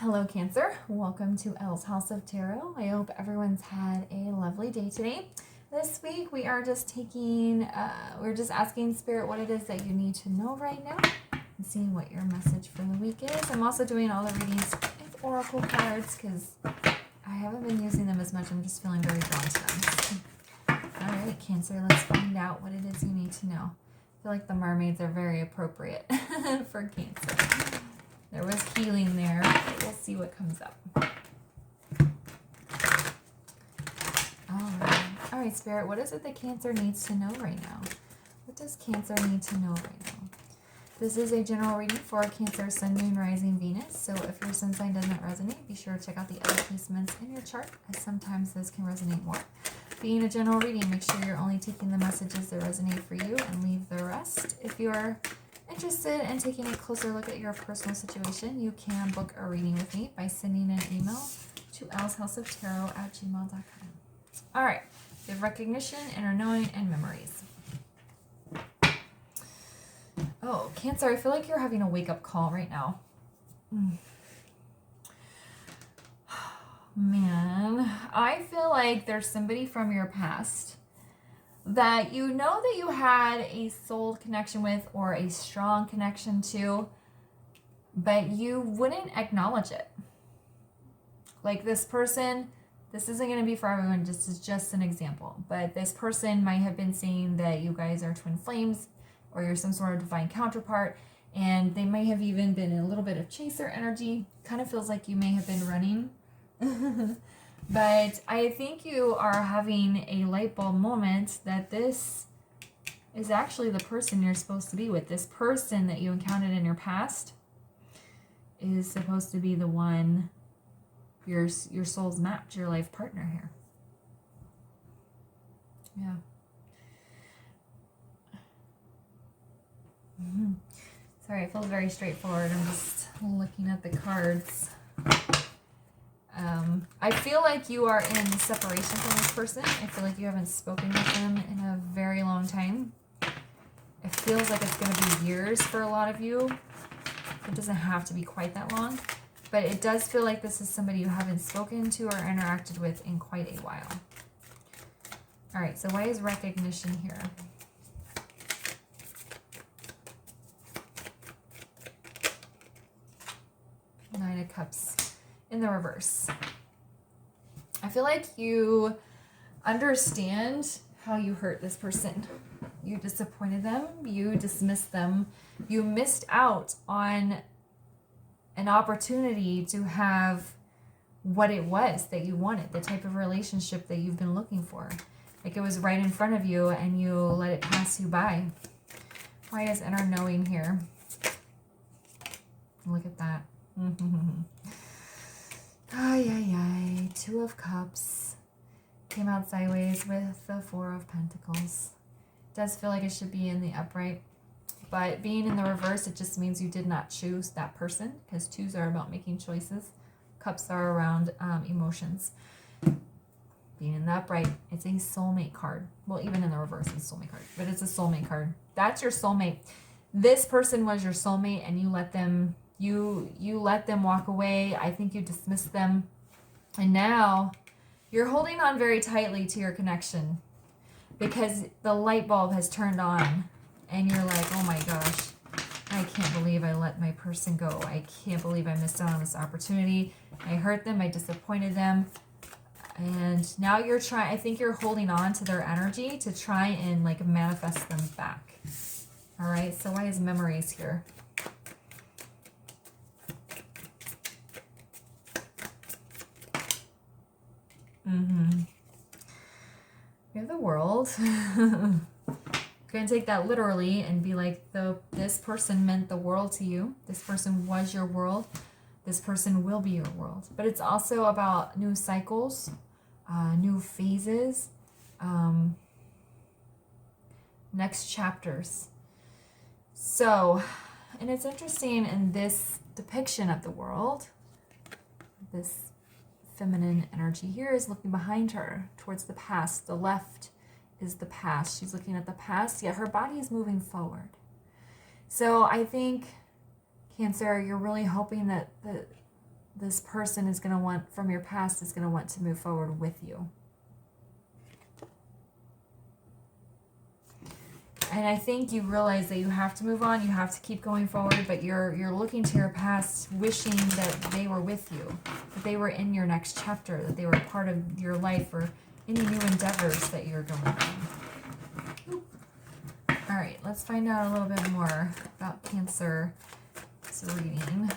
Hello, Cancer. Welcome to Elle's House of Tarot. I hope everyone's had a lovely day today. This week, we are just we're just asking Spirit what it is that you need to know right now and seeing what your message for the week is. I'm also doing all the readings with Oracle cards because I haven't been using them as much. I'm just feeling very drawn to them. All right, Cancer, let's find out what it is you need to know. I feel like the mermaids are very appropriate for Cancer. There was healing there. We'll see what comes up. All right, Spirit, what is it that Cancer needs to know right now? What does Cancer need to know right now? This is a general reading for Cancer, Sun, Moon, Rising, Venus. So if your sun sign doesn't resonate, be sure to check out the other placements in your chart, as sometimes this can resonate more. Being a general reading, make sure you're only taking the messages that resonate for you and leave the rest. If you're interested in taking a closer look at your personal situation, you can book a reading with me by sending an email to ellshouseoftarot@gmail.com. All right, we have recognition, inner knowing, and memories. Oh, Cancer, I feel like you're having a wake-up call right now. Man, I feel like there's somebody from your past that you know that you had a soul connection with or a strong connection to, but you wouldn't acknowledge it. Like this person, this isn't going to be for everyone, this is just an example, but this person might have been saying that you guys are twin flames or you're some sort of divine counterpart, and they may have even been in a little bit of chaser energy. Kind of feels like you may have been running. But I think you are having a light bulb moment that this is actually the person you're supposed to be with. This person that you encountered in your past is supposed to be the one, your soul's match, your life partner here. Yeah. Sorry, it feels very straightforward. I'm just looking at the cards. I feel like you are in separation from this person. I feel like you haven't spoken with them in a very long time. It feels like it's going to be years for a lot of you. It doesn't have to be quite that long. But it does feel like this is somebody you haven't spoken to or interacted with in quite a while. All right, so why is recognition here? Nine of Cups in the reverse. I feel like you understand how you hurt this person. You disappointed them. You dismissed them. You missed out on an opportunity to have what it was that you wanted, the type of relationship that you've been looking for. Like it was right in front of you and you let it pass you by. Why is inner knowing here? Look at that. Ay. Two of Cups. Came out sideways with the Four of Pentacles. Does feel like it should be in the upright. But being in the reverse, it just means you did not choose that person. Because twos are about making choices. Cups are around emotions. Being in the upright, it's a soulmate card. Well, even in the reverse, it's a soulmate card. But it's a soulmate card. That's your soulmate. This person was your soulmate and you let them... You let them walk away. I think you dismissed them. And now you're holding on very tightly to your connection because the light bulb has turned on and you're like, oh my gosh, I can't believe I let my person go. I can't believe I missed out on this opportunity. I hurt them. I disappointed them. And now you're trying, I think you're holding on to their energy to try and like manifest them back. All right. So why is memories here? We have the World. Going to take that literally and be like, this person meant the world to you. This person was your world. This person will be your world. But it's also about new cycles, new phases, next chapters. So, and it's interesting in this depiction of the world, this feminine energy here is looking behind her towards the past. The left is the past. She's looking at the past, yet her body is moving forward. So I think, Cancer, you're really hoping that this person is going to want, from your past, is going to want to move forward with you. And I think you realize that you have to move on, you have to keep going forward, but you're looking to your past, wishing that they were with you, that they were in your next chapter, that they were part of your life or any new endeavors that you're going on. All right, let's find out a little bit more about Cancer's reading.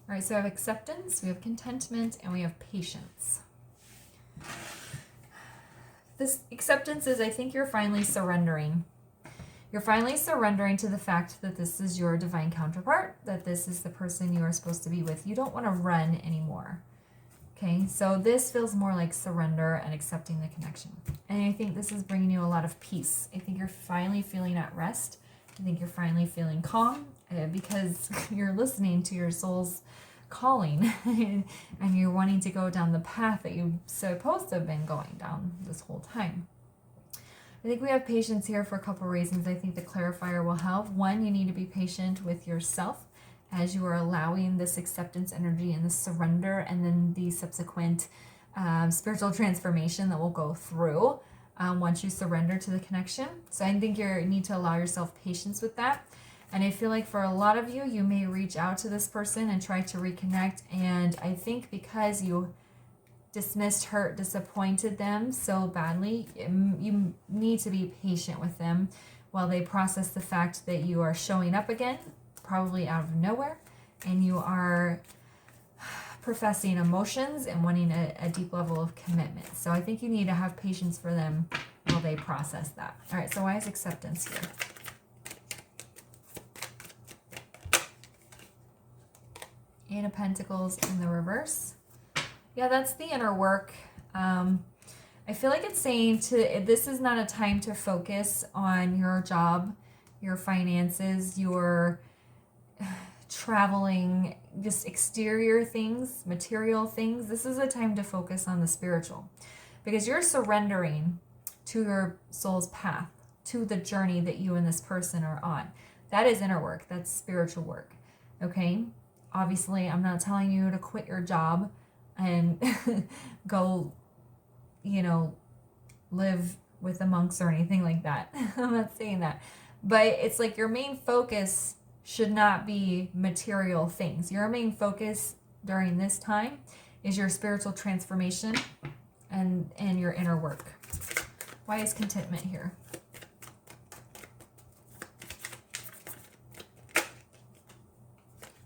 All right, so we have acceptance, we have contentment, and we have patience. This acceptance is, I think you're finally surrendering. You're finally surrendering to the fact that this is your divine counterpart, that this is the person you are supposed to be with. You don't want to run anymore. Okay, so this feels more like surrender and accepting the connection. And I think this is bringing you a lot of peace. I think you're finally feeling at rest. I think you're finally feeling calm because you're listening to your soul's calling and you're wanting to go down the path that you're supposed to have been going down this whole time. I think we have patience here for a couple reasons. I think the clarifier will help. One, you need to be patient with yourself as you are allowing this acceptance energy and the surrender and then the subsequent spiritual transformation that will go through once you surrender to the connection. So I think you need to allow yourself patience with that. And I feel like for a lot of you, you may reach out to this person and try to reconnect. And I think because you dismissed, hurt, disappointed them so badly, you need to be patient with them while they process the fact that you are showing up again, probably out of nowhere, and you are professing emotions and wanting a deep level of commitment. So I think you need to have patience for them while they process that. All right, so why is acceptance here? Eight of Pentacles in the reverse. Yeah, that's the inner work. I feel like it's saying this is not a time to focus on your job, your finances, your traveling, just exterior things, material things. This is a time to focus on the spiritual because you're surrendering to your soul's path, to the journey that you and this person are on. That is inner work. That's spiritual work. Okay? Obviously, I'm not telling you to quit your job and go, live with the monks or anything like that. I'm not saying that. But it's like your main focus should not be material things. Your main focus during this time is your spiritual transformation and your inner work. Why is contentment here?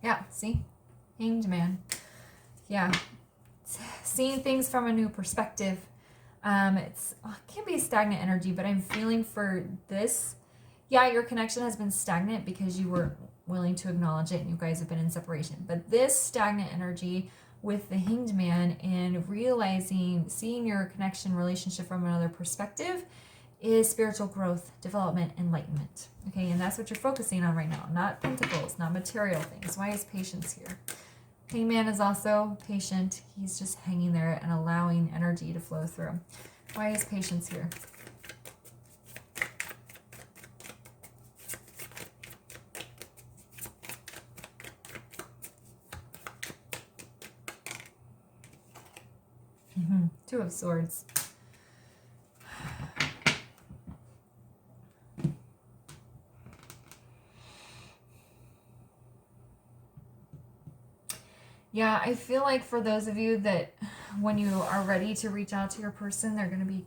Yeah, see? Hanged Man. Yeah. Seeing things from a new perspective. It can be stagnant energy, but I'm feeling for this. Yeah, your connection has been stagnant because you were willing to acknowledge it and you guys have been in separation. But this stagnant energy with the Hanged Man and realizing, seeing your connection relationship from another perspective is spiritual growth, development, enlightenment. Okay, and that's what you're focusing on right now. Not pentacles, not material things. Why is patience here? Hanged Man is also patient. He's just hanging there and allowing energy to flow through. Why is patience here? Two of Swords. Yeah, I feel like for those of you that when you are ready to reach out to your person, they're going to be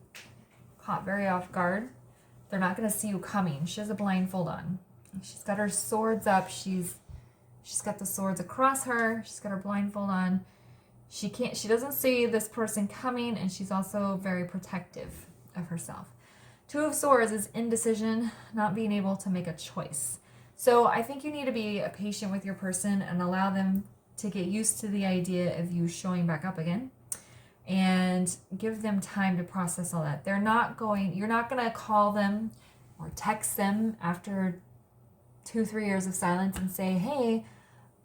caught very off guard. They're not going to see you coming. She has a blindfold on. She's got her swords up. She's got the swords across her. She's got her blindfold on. She doesn't see this person coming, and she's also very protective of herself. Two of Swords is indecision, not being able to make a choice. So I think you need to be patient with your person and allow them to get used to the idea of you showing back up again and give them time to process all that. You're not going to call them or text them after 2-3 years of silence and say, hey,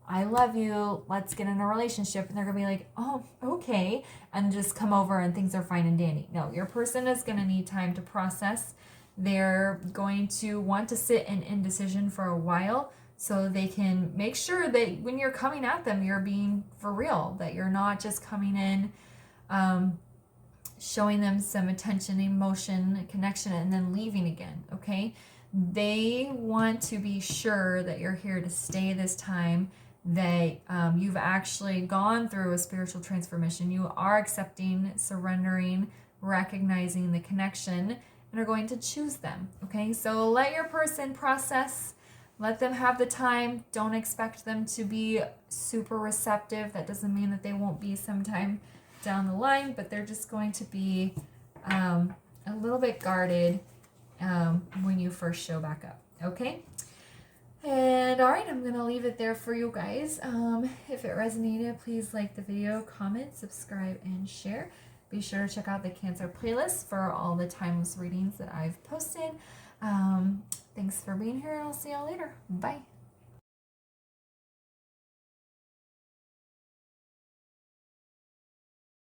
I love you, let's get in a relationship. And they're going to be like, oh, okay. And just come over and things are fine and dandy. No, your person is going to need time to process. They're going to want to sit in indecision for a while so they can make sure that when you're coming at them, you're being for real, that you're not just coming in, showing them some attention, emotion, connection, and then leaving again, okay? They want to be sure that you're here to stay this time, that you've actually gone through a spiritual transformation. You are accepting, surrendering, recognizing the connection, and are going to choose them, okay? So let your person process. Let them have the time. Don't expect them to be super receptive. That doesn't mean that they won't be sometime down the line, but they're just going to be a little bit guarded when you first show back up, okay? And all right, I'm going to leave it there for you guys. If it resonated, please like the video, comment, subscribe, and share. Be sure to check out the Cancer playlist for all the timeless readings that I've posted. Thanks for being here, and I'll see y'all later. Bye.